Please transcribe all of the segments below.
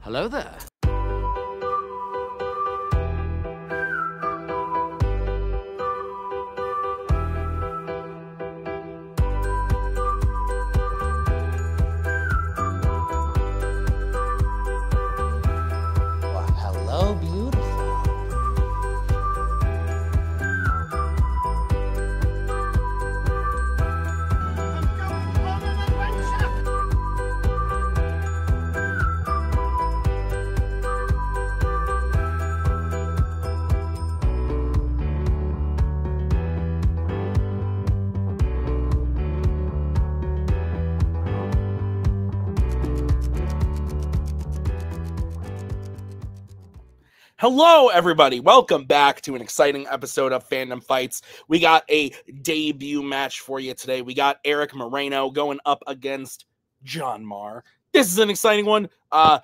Hello there. Well, hello, beautiful. Hello, everybody. Welcome back to an exciting episode of Fandom Fights. We got a debut match for you today. We got Erick Moreno going up against John Maher. This is an exciting one. I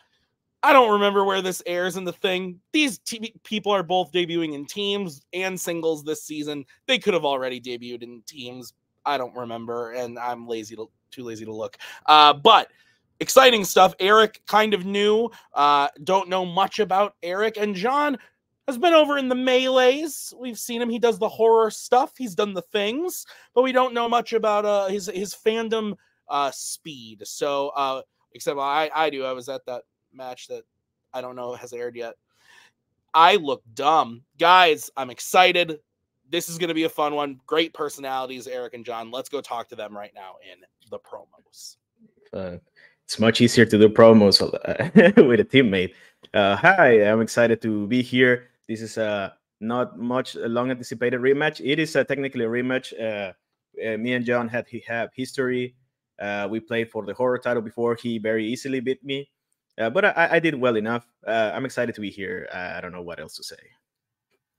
don't remember where this airs in the thing. These people are both debuting in teams and singles this season. They could have already debuted in teams. I don't remember, and I'm too lazy to look. But exciting stuff. Erick kind of new. Don't know much about Erick. And John has been over in the melees. We've seen him. He does the horror stuff. He's done the things. But we don't know much about his fandom speed. So, except I do. I was at that match that I don't know has aired yet. I look dumb. Guys, I'm excited. This is going to be a fun one. Great personalities, Erick and John. Let's go talk to them right now in the promos. It's much easier to do promos with a teammate. Hi, I'm excited to be here. This is not much a long anticipated rematch. It is technically a rematch. Me and John have history. We played for the horror title before. He very easily beat me, but I did well enough. I'm excited to be here. I don't know what else to say.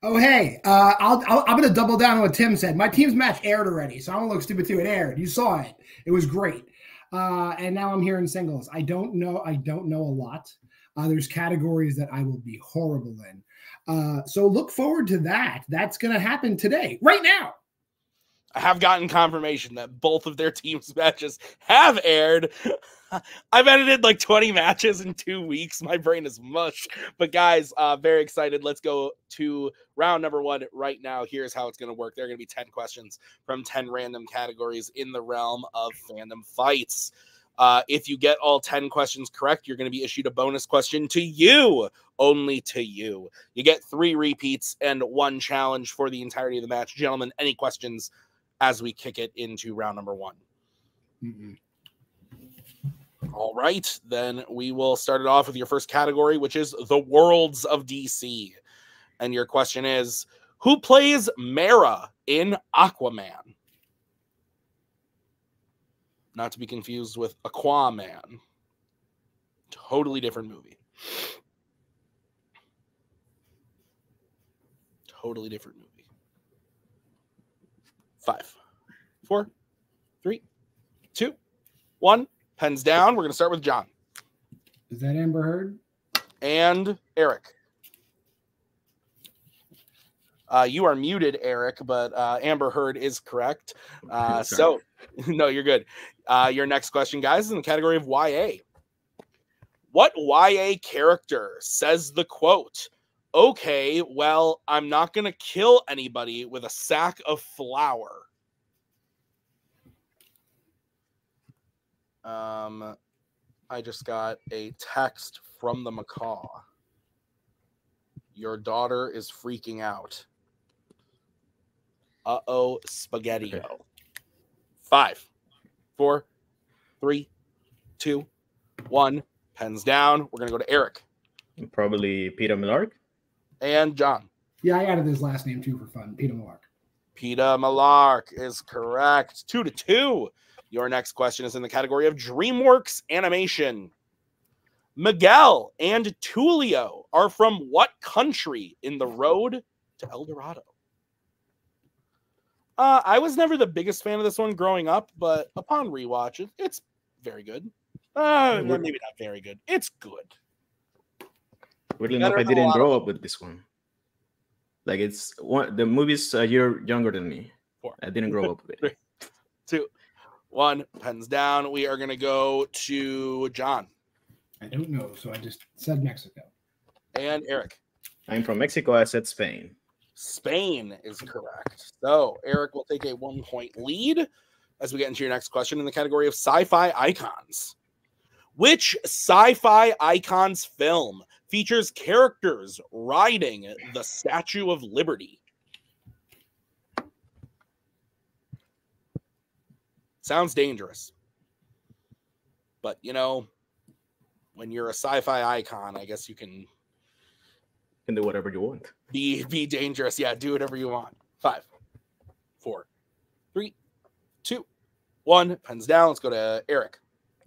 Oh, hey, I'm going to double down on what Tim said. My team's match aired already, so I'm going to look stupid too. It aired. You saw it. It was great. And now I'm here in singles. I don't know a lot. There's categories that I will be horrible in. So look forward to that. That's going to happen today, right now. I have gotten confirmation that both of their teams' matches have aired. I've edited like 20 matches in 2 weeks. My brain is mush. But guys, very excited. Let's go to round number 1 right now. Here's how it's going to work. There are going to be 10 questions from 10 random categories in the realm of fandom fights. If you get all 10 questions correct, you're going to be issued a bonus question to you, only to you. You get 3 repeats and 1 challenge for the entirety of the match. Gentlemen, any questions as we kick it into round number 1? Mm-mm. All right, then we will start it off with your first category, which is the worlds of DC. And your question is, who plays Maher in Aquaman? Not to be confused with Aquaman. Totally different movie. Totally different movie. 5, 4, 3, 2, 1. Pens down. We're going to start with John. Is that Amber Heard? And Erick. You are muted, Erick, but Amber Heard is correct. So, no, you're good. Your next question, guys, is in the category of YA. What YA character says the quote, "Okay, well, I'm not going to kill anybody with a sack of flour"? I just got a text from the macaw. Your daughter is freaking out. Uh-oh, spaghetti-o. Okay. 5, 4, 3, 2, 1. Pens down. We're going to go to Erick. Probably Peter Millark. And John. Yeah, I added his last name too for fun. Peter Millark. Peter Millark is correct. 2-2. Your next question is in the category of DreamWorks animation. Miguel and Tulio are from what country in the road to El Dorado? I was never the biggest fan of this one growing up, but upon rewatch, it's very good. Maybe not very good. It's good. Weirdly enough, I didn't grow up with this one. Like, it's one. The movie's a year younger than me. 4. I didn't grow up with it. 3, 2, 1. Pens down. We are going to go to John. I don't know, so I just said Mexico. And Eric. I'm from Mexico. I said Spain. Spain is correct. So Eric will take a 1-point lead as we get into your next question in the category of sci-fi icons. Which sci-fi icons film features characters riding the Statue of Liberty? Sounds dangerous. But, you know, when you're a sci-fi icon, I guess you can do whatever you want. Be dangerous. Yeah, do whatever you want. 5, 4, 3, 2, 1. Pens down. Let's go to Eric.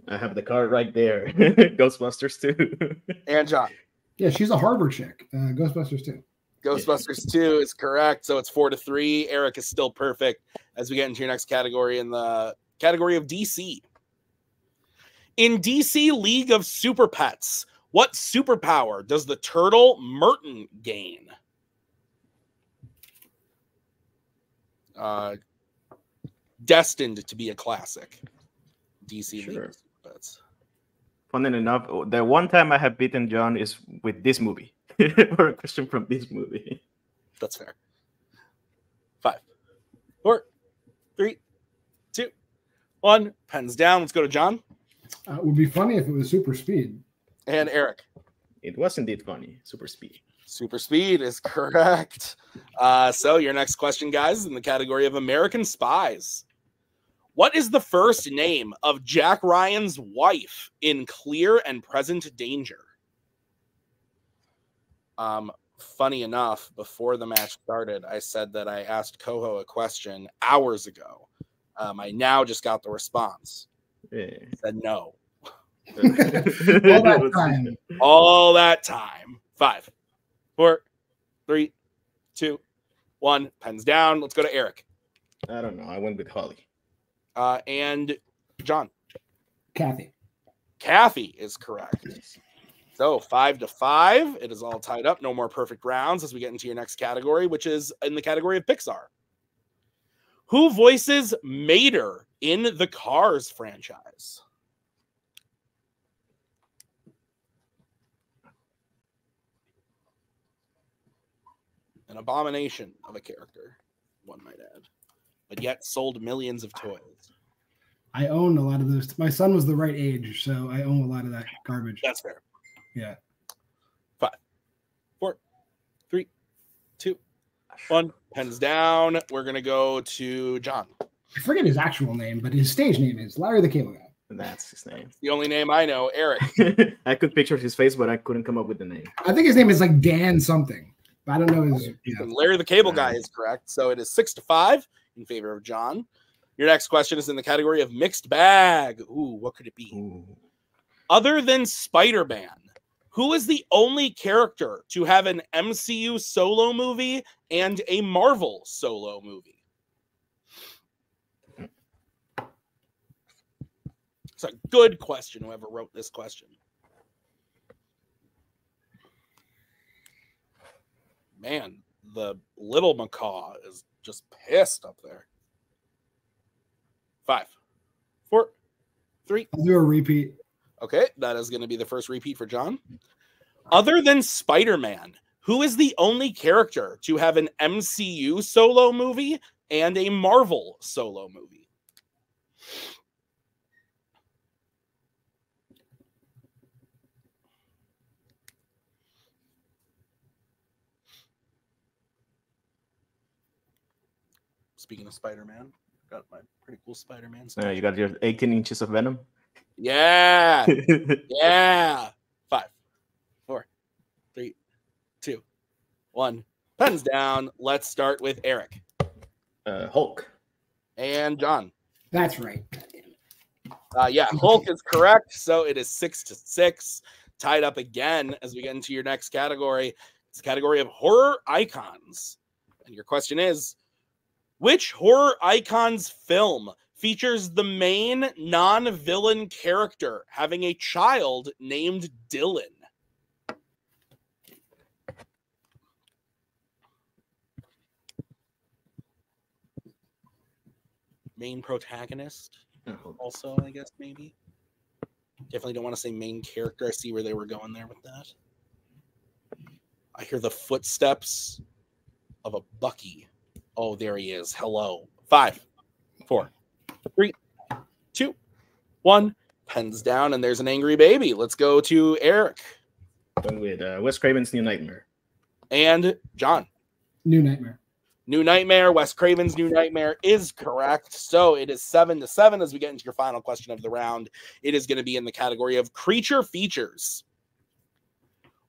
I have the card right there. Ghostbusters 2. And John. Yeah, she's a Harvard chick. Ghostbusters 2. Ghostbusters 2 is correct. So it's 4-3. Eric is still perfect as we get into your next category in the category of DC. In DC League of Super Pets, what superpower does the turtle Merton gain? Destined to be a classic. DC League of Super Pets. Funny enough, the one time I have beaten John is with this movie. Or a question from this movie. That's fair. 5, 4, 3, 2, 1. Pens down. Let's go to John. It would be funny if it was super speed. And Eric. It was indeed funny. Super speed. Super speed is correct. So your next question, guys, is in the category of American Spies. What is the first name of Jack Ryan's wife in Clear and Present Danger? Funny enough, before the match started, I said that I asked Coho a question hours ago. I now just got the response. Yeah. Said no. All that time. 5, 4, 3, 2, 1. Pens down. Let's go to Eric. I don't know. I went with Holly. And John. Kathy. Kathy is correct. So 5-5. It is all tied up. No more perfect rounds as we get into your next category, which is in the category of Pixar. Who voices Mater in the Cars franchise? An abomination of a character, one might add, but yet sold millions of toys. I own a lot of those. My son was the right age, so I own a lot of that garbage. That's fair. Yeah. 5, 4, 3, 2, 1. Pens down. We're going to go to John. I forget his actual name, but his stage name is Larry the Cable Guy. That's his name. The only name I know, Eric. I could picture his face, but I couldn't come up with the name. I think his name is like Dan something. I don't know his. Yeah. Larry the Cable Guy is correct. So it is 6-5 in favor of John. Your next question is in the category of mixed bag. Ooh, what could it be? Ooh. Other than Spider-Man, who is the only character to have an MCU solo movie and a Marvel solo movie? It's a good question, whoever wrote this question. Man, the little macaw is just pissed up there. 5, 4, 3. I'll do a repeat. Okay, that is going to be the first repeat for John. Other than Spider-Man, who is the only character to have an MCU solo movie and a Marvel solo movie? Speaking of Spider-Man, got my pretty cool Spider-Man stuff. You got your 18 inches of Venom? Yeah. Yeah. 5, 4, 3, 2, 1. Pens down. Let's start with Eric. Hulk. And John. That's right. Yeah, Hulk is correct. So it is 6-6. Tied up again as we get into your next category. It's the category of horror icons. And your question is, which horror icons film features the main non-villain character having a child named Dylan? Main protagonist also, I guess, maybe. Definitely don't want to say main character. I see where they were going there with that. I hear the footsteps of a Bucky. Oh, there he is. Hello. 5, 4, 3, 2, 1. Pens down, and there's an angry baby. Let's go to Eric. Going with Wes Craven's New Nightmare. And John. New Nightmare. New Nightmare. Wes Craven's New Nightmare is correct. So it is 7-7 as we get into your final question of the round. It is going to be in the category of creature features.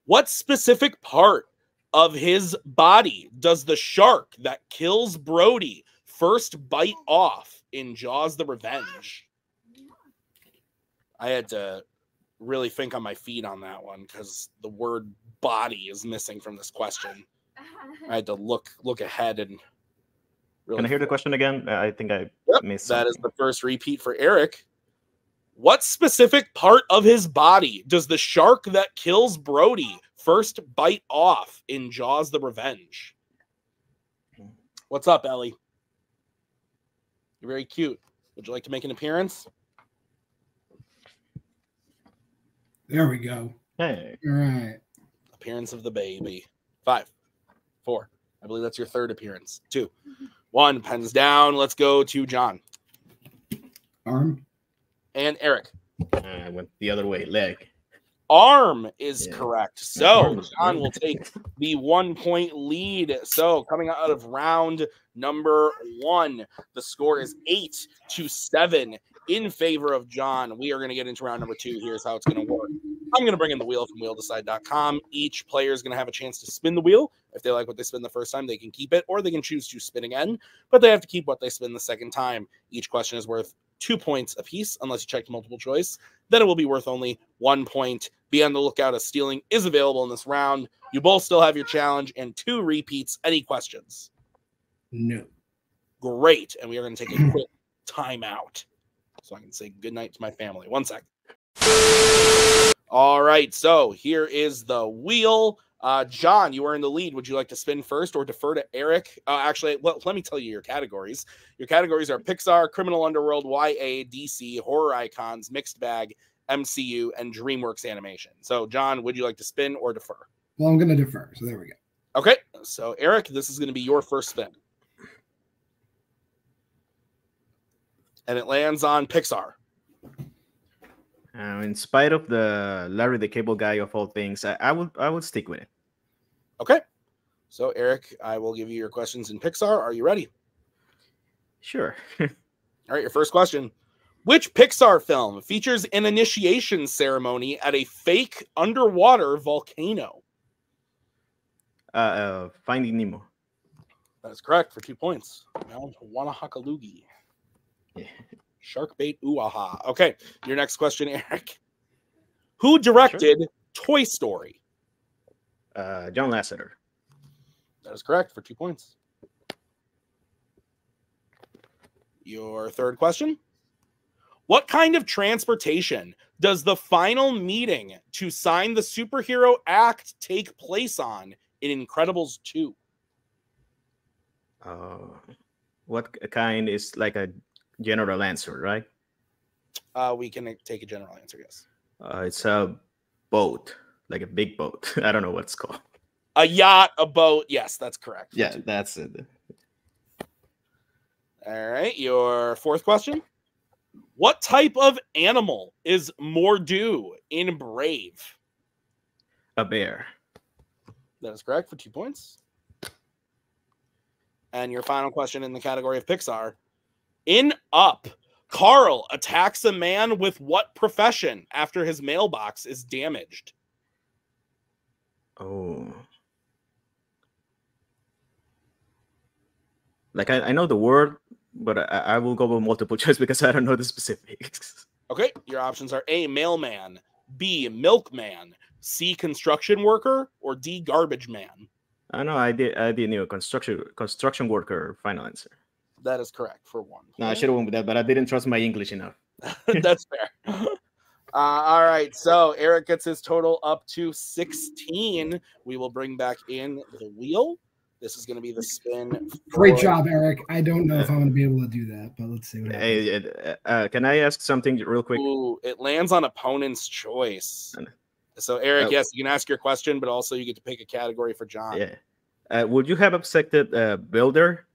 What specific part of his body does the shark that kills Brody first bite off in Jaws the Revenge? I had to really think on my feet on that one because the word body is missing from this question. I had to look ahead and really. Can I hear the question again? I think I missed something. That is the first repeat for Eric. What specific part of his body does the shark that kills Brody first bite off in Jaws the Revenge? What's up, Ellie? You're very cute. Would you like to make an appearance? There we go. Hey. All right. Appearance of the baby. 5, 4. I believe that's your third appearance. 2, 1. Pens down. Let's go to John. Arm. And Eric. I went the other way. Leg. Arm is correct. So John Arm. will take the 1-point lead. So coming out of round number 1, the score is 8-7 in favor of John. We are going to get into round number 2. Here's how it's going to work. I'm going to bring in the wheel from wheeldecide.com. Each player is going to have a chance to spin the wheel. If they like what they spin the first time, they can keep it, or they can choose to spin again, but they have to keep what they spin the second time. Each question is worth 2 points apiece, unless you checked multiple choice. Then it will be worth only 1 point. Be on the lookout as stealing is available in this round. You both still have your challenge and 2 repeats. Any questions? No. Great. And we are going to take a quick timeout so I can say goodnight to my family. 1 second. All right. So here is the wheel. John, you are in the lead. Would you like to spin first or defer to Eric? Actually, well, let me tell you your categories. Your categories are Pixar, Criminal Underworld, YA, DC, Horror Icons, Mixed Bag, MCU, and DreamWorks Animation. So, John, would you like to spin or defer? Well, I'm going to defer. So there we go. Okay. So, Eric, this is going to be your first spin. And it lands on Pixar. In spite of the Larry the Cable Guy of all things, I would stick with it. Okay. So, Eric, I will give you your questions in Pixar. Are you ready? Sure. All right, your first question. Which Pixar film features an initiation ceremony at a fake underwater volcano? Finding Nemo. That is correct for 2 points. Mount Wanahakalugi. Yeah. Shark bait ooh-aha. Okay, your next question, Eric. Who directed Toy Story? John Lasseter. That is correct for 2 points. Your third question. What kind of transportation does the final meeting to sign the superhero act take place on in Incredibles 2? What kind is like a general answer, right? We can take a general answer, yes. It's a boat, like a big boat. I don't know what it's called. A yacht, a boat. Yes, that's correct. Yeah, that's it. All right, your fourth question. What type of animal is Mordu in Brave? A bear. That is correct for 2 points. And your final question in the category of Pixar. In Up, Carl attacks a man with what profession after his mailbox is damaged? Oh. Like, I know the word, but I will go with multiple choice because I don't know the specifics. Okay, your options are A, mailman, B, milkman, C, construction worker, or D, garbage man. I know I did know construction worker final answer. That is correct for 1 point. No, I should have went with that, but I didn't trust my English enough. That's fair. All right, so Eric gets his total up to 16. We will bring back in the wheel. This is going to be the spin. Great job, Eric. I don't know if I'm going to be able to do that, but let's see what happens. Hey, can I ask something real quick? Ooh, it lands on opponent's choice. So, Eric, yes, you can ask your question, but also you get to pick a category for John. Yeah. Would you have accepted Builder?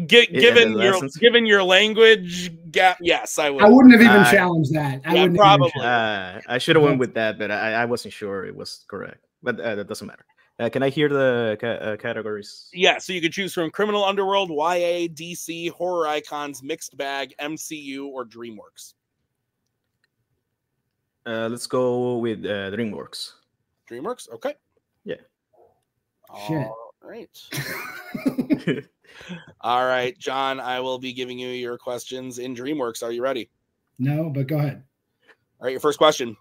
Given your language gap, yes, I would. I wouldn't have even challenged that. Probably. I should have went with that, but I wasn't sure it was correct. But that doesn't matter. Can I hear the categories? Yeah, so you could choose from Criminal Underworld, YA, DC, Horror Icons, Mixed Bag, MCU, or DreamWorks. Let's go with DreamWorks. DreamWorks? Okay. Yeah. Shit. All right. All right, John, I will be giving you your questions in DreamWorks. Are you ready? No, but go ahead. All right, your first question.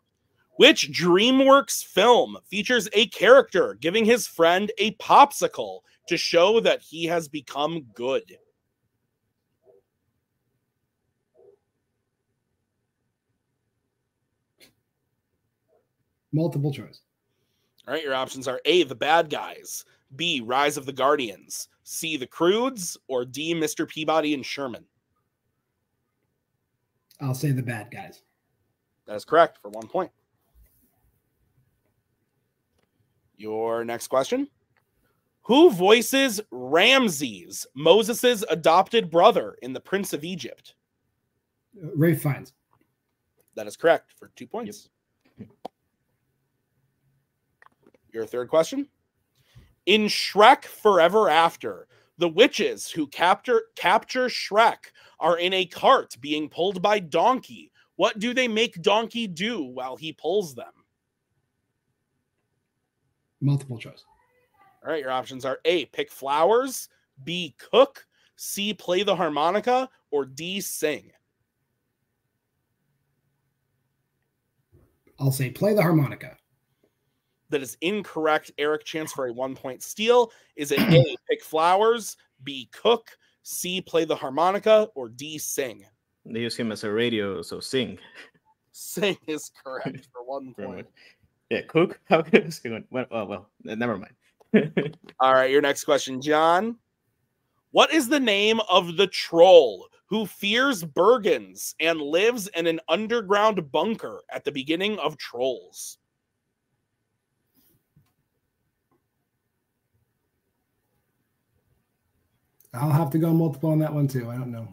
Which DreamWorks film features a character giving his friend a popsicle to show that he has become good? Multiple choice. All right, your options are A, The Bad Guys, B, Rise of the Guardians, C, The Croods, or D, Mr. Peabody and Sherman. I'll say The Bad Guys. That is correct for 1 point. Your next question. Who voices Ramses, Moses' adopted brother in The Prince of Egypt? Ralph Fiennes. That is correct for 2 points. Yep. Your third question. In Shrek Forever After, the witches who capture Shrek are in a cart being pulled by Donkey. What do they make Donkey do while he pulls them? Multiple choice. All right, your options are A, pick flowers, B, cook, C, play the harmonica, or D, sing. I'll say play the harmonica. That is incorrect. Eric, chance for a 1 point steal. Is it A, pick flowers, B, cook, C, play the harmonica, or D, sing? They use him as a radio, so sing. Sing is correct for 1 point. Yeah, cook. How good is it? Well, never mind. All right, your next question, John. What is the name of the troll who fears Bergens and lives in an underground bunker at the beginning of Trolls? I'll have to go multiple on that one too. I don't know.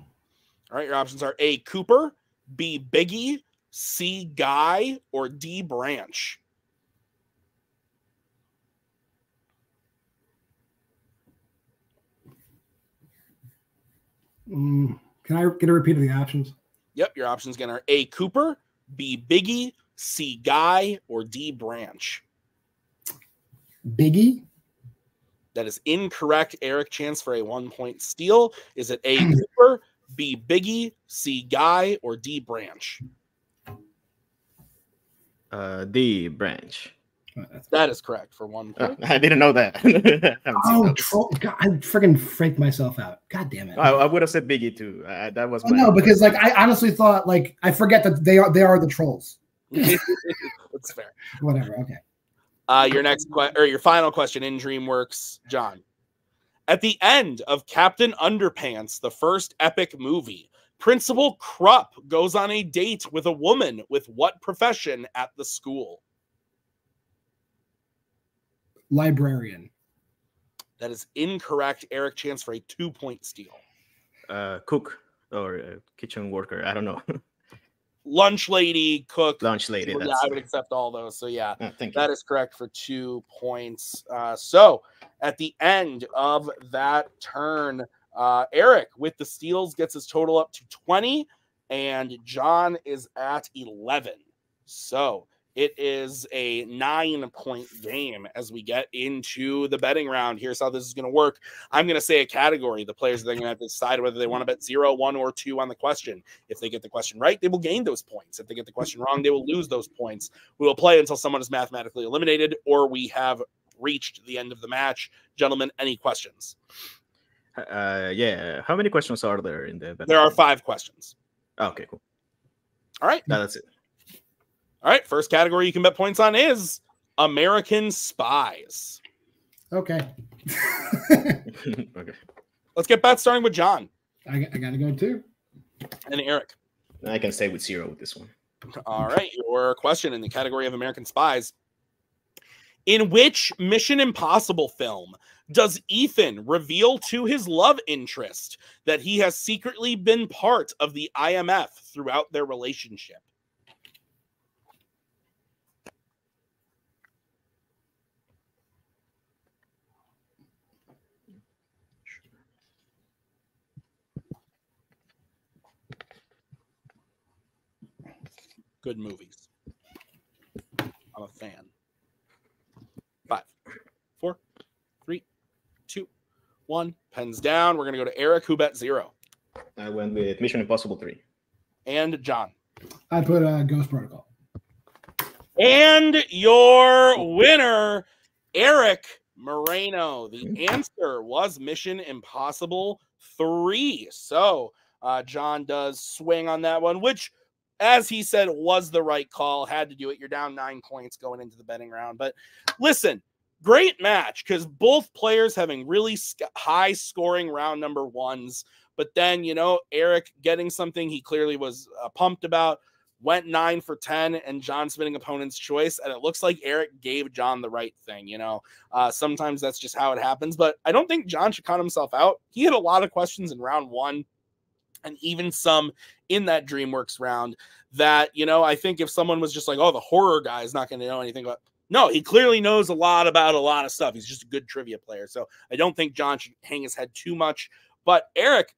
All right, your options are A, Cooper, B, Biggie, C, Guy, or D, Branch. Can I get a repeat of the options? Yep, your options again are A, Cooper, B, Biggie, C, Guy, or D, Branch. Biggie? That is incorrect. Eric, chance for a 1 point steal. Is it A, Cooper, B, Biggie, C, Guy, or D, Branch? D, Branch. That is correct for 1 point. I didn't know that. God, I freaking freaked myself out. God damn it! I would have said Biggie too. That was no, because like I honestly thought like I forget that they are the trolls. That's fair. Whatever. Okay. Your final question in DreamWorks, John. At the end of Captain Underpants, the first epic movie, Principal Krupp goes on a date with a woman with what profession at the school? Librarian. That is incorrect. Eric, chance for a 2 point steal. Cook or kitchen worker. I don't know. Lunch lady, cook. Lunch lady. Yeah, I would accept all those. So yeah, thank you. That is correct for 2 points. So at the end of that turn, Eric with the steals gets his total up to 20, and John is at 11. So it is a 9 point game as we get into the betting round. Here's how this is going to work. I'm going to say a category. The players are going to have to decide whether they want to bet 0, 1, or 2 on the question. If they get the question right, they will gain those points. If they get the question wrong, they will lose those points. We will play until someone is mathematically eliminated or we have reached the end of the match. Gentlemen, any questions? Yeah. How many questions are there in the betting? There are 5 questions. Okay, cool. All right. That's it. All right, first category you can bet points on is American Spies. Okay. Okay. Let's get bets starting with John I gotta go too. and Eric. I can stay with 0 with this one. All right, your question in the category of American Spies. In which Mission Impossible film does Ethan reveal to his love interest that he has secretly been part of the IMF throughout their relationship? Good movies. I'm a fan. 5, 4, 3, 2, 1. Pens down. We're going to go to Eric, who bet 0. I went with Mission Impossible 3. And John. I put Ghost Protocol. And your winner, Erick Moreno. The answer was Mission Impossible 3. So John does swing on that one, which, as he said, was the right call. Had to do it. You're down 9 points going into the betting round. But listen, great match because both players having really high scoring round number ones. But then, you know, Erick getting something he clearly was pumped about, went 9 for 10, and John spinning opponent's choice. And it looks like Erick gave John the right thing. You know, sometimes that's just how it happens. But I don't think John should count himself out. He had a lot of questions in round 1. And even some in that DreamWorks round that, you know, I think if someone was just like, oh, the horror guy is not going to know anything about. No, he clearly knows a lot about a lot of stuff. He's just a good trivia player. So I don't think John should hang his head too much. But Erick,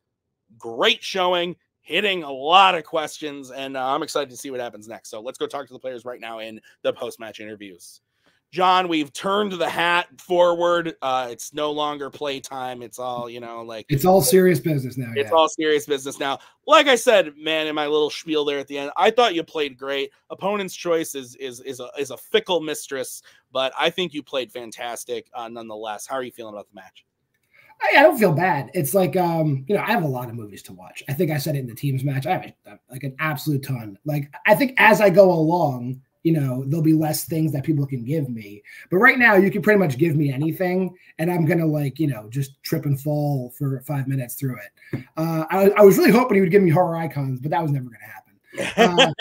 great showing, hitting a lot of questions. And I'm excited to see what happens next. So let's go talk to the players right now in the post-match interviews. John, we've turned the hat forward. It's no longer playtime. It's all, you know, like it's all serious business now. It's all serious business now. Like I said, man, in my little spiel there at the end, I thought you played great. Opponent's choice is a fickle mistress, but I think you played fantastic nonetheless. How are you feeling about the match? I don't feel bad. It's like, you know, I have a lot of movies to watch. I think I said it in the teams match. I have like an absolute ton. Like, I think as I go along, you know, there'll be less things that people can give me. But right now, you can pretty much give me anything, and I'm going to, like, you know, just trip and fall for 5 minutes through it. I was really hoping he would give me horror icons, but that was never going to happen.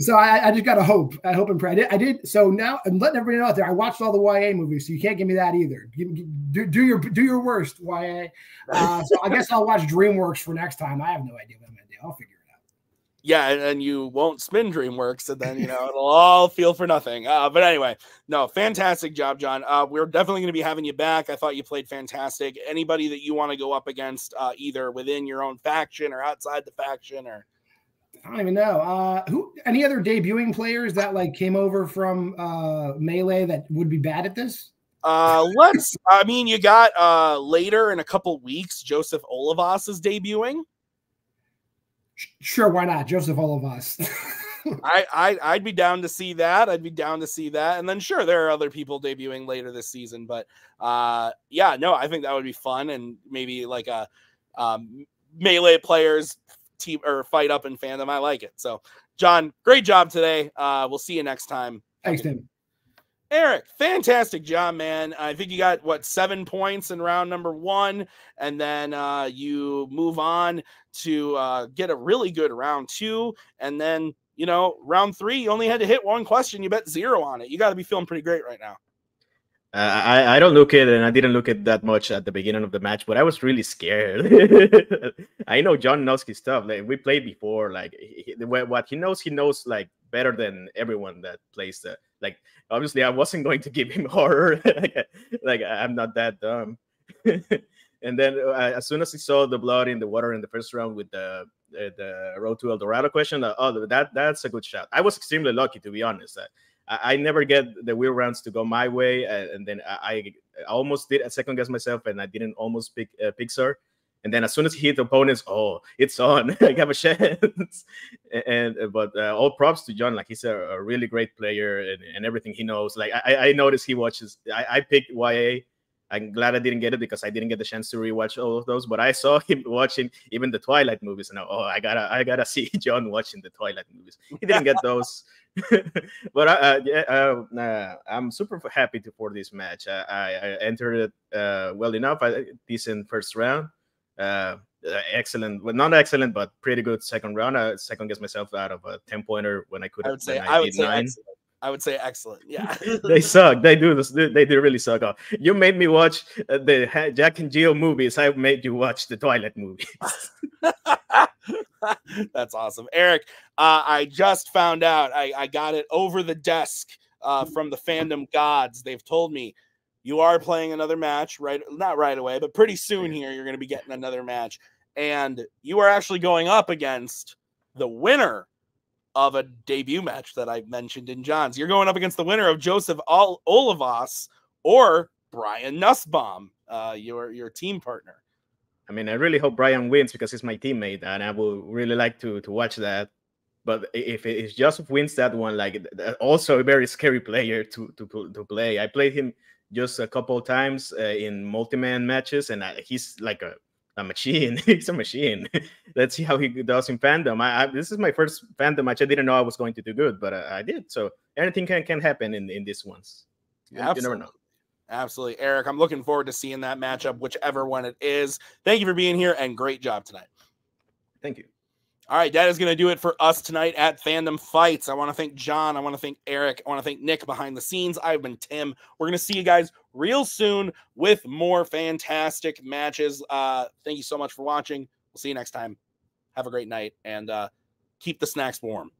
So I just got to hope. I hope and pray. I did. So now I'm letting everybody know out there, I watched all the YA movies, so you can't give me that either. Do your worst, YA. So I guess I'll watch DreamWorks for next time. I have no idea what I'm going to do. I'll figure it out. Yeah, and you won't spin DreamWorks, and then, you know, it'll all feel for nothing. But anyway, no, fantastic job, John. We're definitely going to be having you back. I thought you played fantastic. Anybody that you want to go up against, either within your own faction or outside the faction, or I don't even know. Any other debuting players that like came over from Melee that would be bad at this? I mean, you got later in a couple weeks, Joseph Olivas is debuting. Sure, why not? Joseph Olivas. I'd be down to see that. And then sure, there are other people debuting later this season, but yeah, no, I think that would be fun, and maybe like a Melee players team or fight up in Fandom. I like it. So John, great job today. We'll see you next time. Thanks, Tim. Erick, fantastic job, man. I think you got 7 points in round number 1, and then you move on to get a really good round 2, and then, you know, round 3, you only had to hit 1 question. You bet 0 on it. You got to be feeling pretty great right now. I don't look at it, and I didn't look at that much at the beginning of the match, but I was really scared. I know John knows his stuff. Like, we played before. Like, what he knows like better than everyone that plays the. Like, obviously, I wasn't going to give him horror. Like, I'm not that dumb. And then as soon as he saw the blood in the water in the first round with the Road to El Dorado question, that's a good shot. I was extremely lucky, to be honest. I never get the wheel rounds to go my way, and then I almost did a second guess myself, and I didn't almost pick Pixar. And then as soon as he hit the opponents, oh, it's on. I have a chance. But all props to John. Like, he's a really great player, and everything he knows. Like, I noticed he watches. I picked YA, I'm glad I didn't get it because I didn't get the chance to rewatch all of those. But I saw him watching even the Twilight movies, and I gotta see John watching the Twilight movies. He didn't get those, but I'm super happy for this match. I entered it well enough. Decent first round. Excellent, well, not excellent, but pretty good second round. I second guessed myself out of a 10-pointer when I could have. I would say excellent. I would say excellent. Yeah, they suck. They do this. They do really suck. Oh, you made me watch the Jack and Jill movies. I made you watch the Twilight movies. That's awesome, Eric. I just found out. I got it over the desk from the Fandom gods. They've told me you are playing another match, right? Not right away, but pretty soon here. You're going to be getting another match, and you are actually going up against the winner of a debut match that I mentioned in John's. You're going up against the winner of Joseph Olivas or Brian Nussbaum, your team partner. I mean, I really hope Brian wins because he's my teammate, and I would really like to watch that. But if it's Joseph wins that one, like also a very scary player to play. I played him just a couple of times in multi-man matches, and he's like a machine. He's a machine. Let's see how he does in Fandom. This is my first Fandom match. I didn't know I was going to do good, but I did. So anything can happen in these ones. You never know. Absolutely, Eric. I'm looking forward to seeing that matchup, whichever one it is. Thank you for being here, and great job tonight. Thank you. All right, that is going to do it for us tonight at Fandom Fights. I want to thank John. I want to thank Eric. I want to thank Nick behind the scenes. I've been Tim. We're going to see you guys real soon with more fantastic matches. Thank you so much for watching. We'll see you next time. Have a great night, and keep the snacks warm.